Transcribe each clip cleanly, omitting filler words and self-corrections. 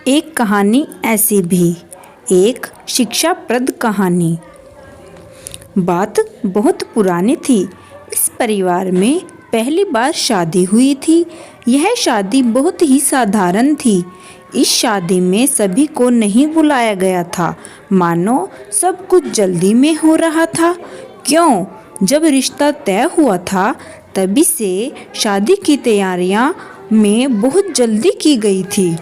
एक कहानी ऐसी भी, एक शिक्षाप्रद कहानी। बात बहुत पुरानी थी। इस परिवार में पहली बार शादी हुई थी। यह शादी बहुत ही साधारण थी। इस शादी में सभी को नहीं बुलाया गया था, मानो सब कुछ जल्दी में हो रहा था। क्यों? जब रिश्ता तय हुआ था तभी से शादी की तैयारियां में बहुत जल्दी की गई थी।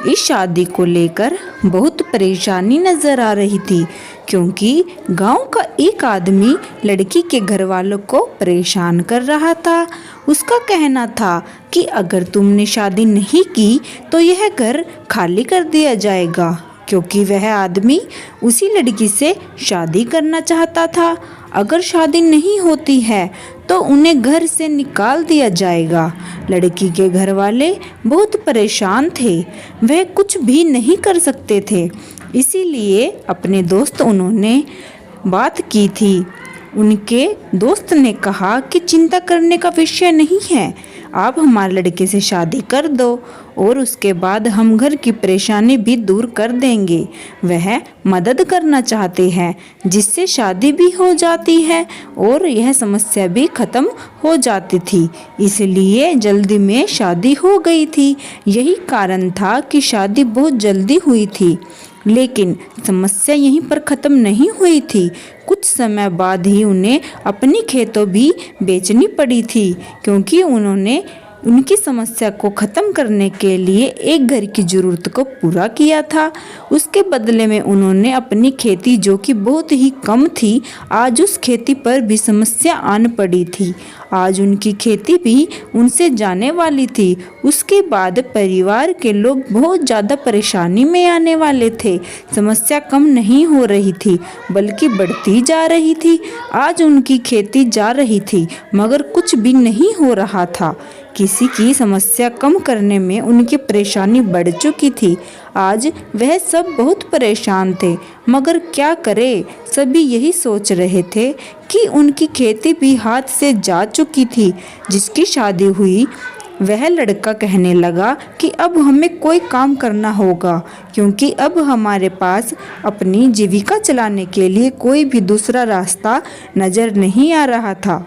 इस शादी को लेकर बहुत परेशानी नजर आ रही थी, क्योंकि गांव का एक आदमी लड़की के घर वालों को परेशान कर रहा था। उसका कहना था कि अगर तुमने शादी नहीं की तो यह घर खाली कर दिया जाएगा, क्योंकि वह आदमी उसी लड़की से शादी करना चाहता था। अगर शादी नहीं होती है तो उन्हें घर से निकाल दिया जाएगा। लड़की के घर वाले बहुत परेशान थे, वह कुछ भी नहीं कर सकते थे। इसीलिए अपने दोस्त उन्होंने बात की थी। उनके दोस्त ने कहा कि चिंता करने का विषय नहीं है, आप हमारे लड़के से शादी कर दो और उसके बाद हम घर की परेशानी भी दूर कर देंगे। वह मदद करना चाहते हैं, जिससे शादी भी हो जाती है और यह समस्या भी खत्म हो जाती थी। इसलिए जल्दी में शादी हो गई थी। यही कारण था कि शादी बहुत जल्दी हुई थी। लेकिन समस्या यहीं पर ख़त्म नहीं हुई थी। कुछ समय बाद ही उन्हें अपनी खेतों भी बेचनी पड़ी थी, क्योंकि उन्होंने उनकी समस्या को ख़त्म करने के लिए एक घर की ज़रूरत को पूरा किया था। उसके बदले में उन्होंने अपनी खेती, जो कि बहुत ही कम थी, आज उस खेती पर भी समस्या आन पड़ी थी। आज उनकी खेती भी उनसे जाने वाली थी। उसके बाद परिवार के लोग बहुत ज़्यादा परेशानी में आने वाले थे। समस्या कम नहीं हो रही थी, बल्कि बढ़ती जा रही थी। आज उनकी खेती जा रही थी, मगर कुछ भी नहीं हो रहा था। किसी की समस्या कम करने में उनकी परेशानी बढ़ चुकी थी। आज वह सब बहुत परेशान थे, मगर क्या करें? सभी यही सोच रहे थे कि उनकी खेती भी हाथ से जा चुकी थी। जिसकी शादी हुई वह लड़का कहने लगा कि अब हमें कोई काम करना होगा, क्योंकि अब हमारे पास अपनी जीविका चलाने के लिए कोई भी दूसरा रास्ता नज़र नहीं आ रहा था।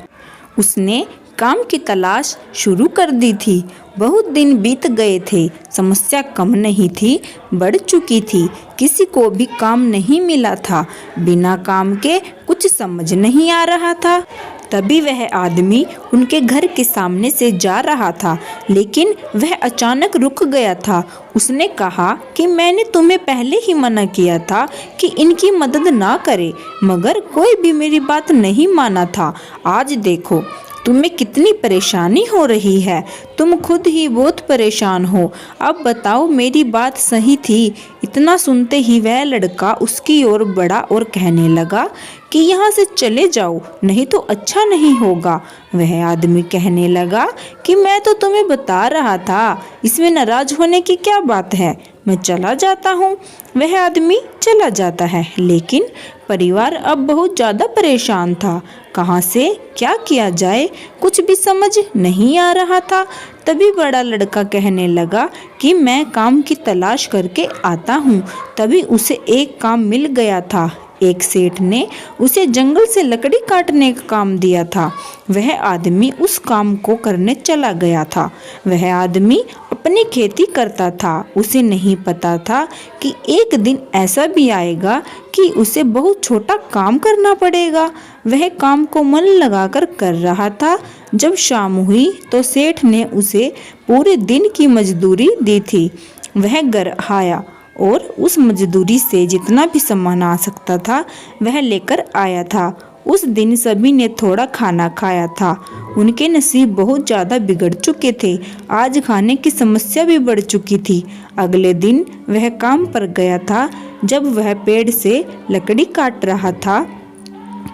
उसने काम की तलाश शुरू कर दी थी। बहुत दिन बीत गए थे, समस्या कम नहीं थी, बढ़ चुकी थी। किसी को भी काम नहीं मिला था। बिना काम के कुछ समझ नहीं आ रहा था। तभी वह आदमी उनके घर के सामने से जा रहा था, लेकिन वह अचानक रुक गया था। उसने कहा कि मैंने तुम्हें पहले ही मना किया था कि इनकी मदद ना करे, मगर कोई भी मेरी बात नहीं माना था। आज देखो तुम्हें कितनी परेशानी हो रही है, तुम खुद ही बहुत परेशान हो। अब बताओ मेरी बात सही थी? इतना सुनते ही वह लड़का उसकी ओर बढ़ा और कहने लगा कि यहाँ से चले जाओ, नहीं तो अच्छा नहीं होगा। वह आदमी कहने लगा कि मैं तो तुम्हें बता रहा था, इसमें नाराज होने की क्या बात है, मैं चला जाता हूँ। वह आदमी चला जाता है, लेकिन परिवार अब बहुत ज़्यादा परेशान था। कहाँ से क्या किया जाए, कुछ भी समझ नहीं आ रहा था। तभी बड़ा लड़का कहने लगा कि मैं काम की तलाश करके आता हूँ। तभी उसे एक काम मिल गया था। एक सेठ ने उसे जंगल से लकड़ी काटने का काम दिया था। वह आदमी उस काम को करने चला गया था। वह आदमी अपनी खेती करता था। उसे नहीं पता था कि एक दिन ऐसा भी आएगा कि उसे बहुत छोटा काम करना पड़ेगा। वह काम को मन लगाकर कर रहा था। जब शाम हुई तो सेठ ने उसे पूरे दिन की मजदूरी दी थी। वह घर आया और उस मजदूरी से जितना भी सामान आ सकता था वह लेकर आया था। उस दिन सभी ने थोड़ा खाना खाया था। उनके नसीब बहुत ज़्यादा बिगड़ चुके थे। आज खाने की समस्या भी बढ़ चुकी थी। अगले दिन वह काम पर गया था। जब वह पेड़ से लकड़ी काट रहा था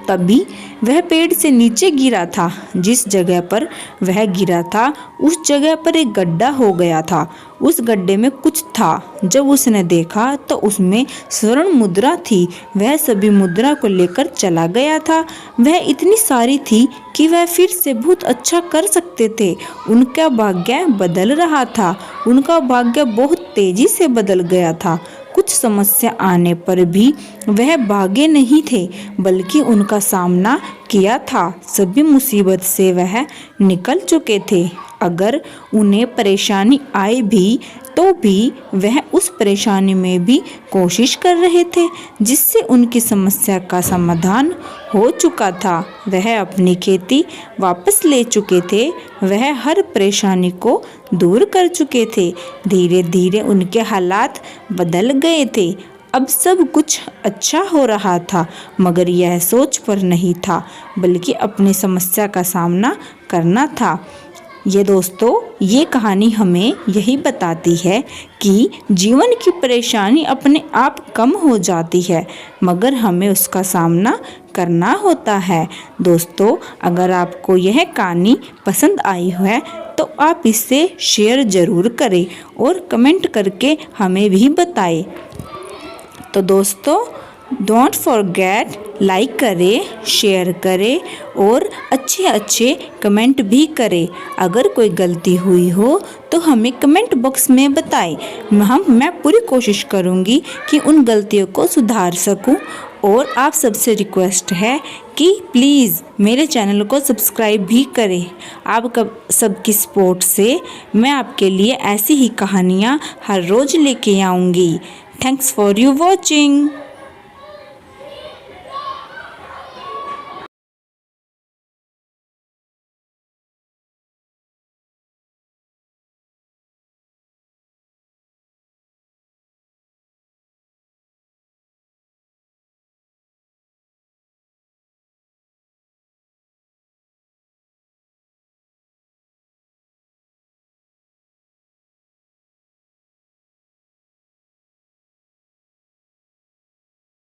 तभी वह पेड़ से नीचे गिरा था। जिस जगह पर वह गिरा था उस जगह पर एक गड्ढा हो गया था। उस गड्ढे में कुछ था। जब उसने देखा तो उसमें स्वर्ण मुद्रा थी। वह सभी मुद्रा को लेकर चला गया था। वह इतनी सारी थी कि वह फिर से बहुत अच्छा कर सकते थे। उनका भाग्य बदल रहा था, उनका भाग्य बहुत तेजी से बदल गया था। कुछ समस्या आने पर भी वह भागे नहीं थे, बल्कि उनका सामना किया था। सभी मुसीबत से वह निकल चुके थे। अगर उन्हें परेशानी आए भी तो भी वह उस परेशानी में भी कोशिश कर रहे थे, जिससे उनकी समस्या का समाधान हो चुका था। वह अपनी खेती वापस ले चुके थे, वह हर परेशानी को दूर कर चुके थे। धीरे धीरे उनके हालात बदल गए थे। अब सब कुछ अच्छा हो रहा था, मगर यह सोच पर नहीं था, बल्कि अपनी समस्या का सामना करना था। ये कहानी हमें यही बताती है कि जीवन की परेशानी अपने आप कम हो जाती है, मगर हमें उसका सामना करना होता है। दोस्तों, अगर आपको यह कहानी पसंद आई है तो आप इसे शेयर ज़रूर करें और कमेंट करके हमें भी बताएं। तो दोस्तों, डोंट फॉरगेट लाइक करें, शेयर करें और अच्छे कमेंट भी करें। अगर कोई गलती हुई हो तो हमें कमेंट बॉक्स में बताएं। मैं पूरी कोशिश करूंगी कि उन गलतियों को सुधार सकूं। और आप सबसे रिक्वेस्ट है कि प्लीज़ मेरे चैनल को सब्सक्राइब भी करें। आपका सबकी सपोर्ट से मैं आपके लिए ऐसी ही कहानियाँ हर रोज़ लेके आऊँगी। Thanks for you watching.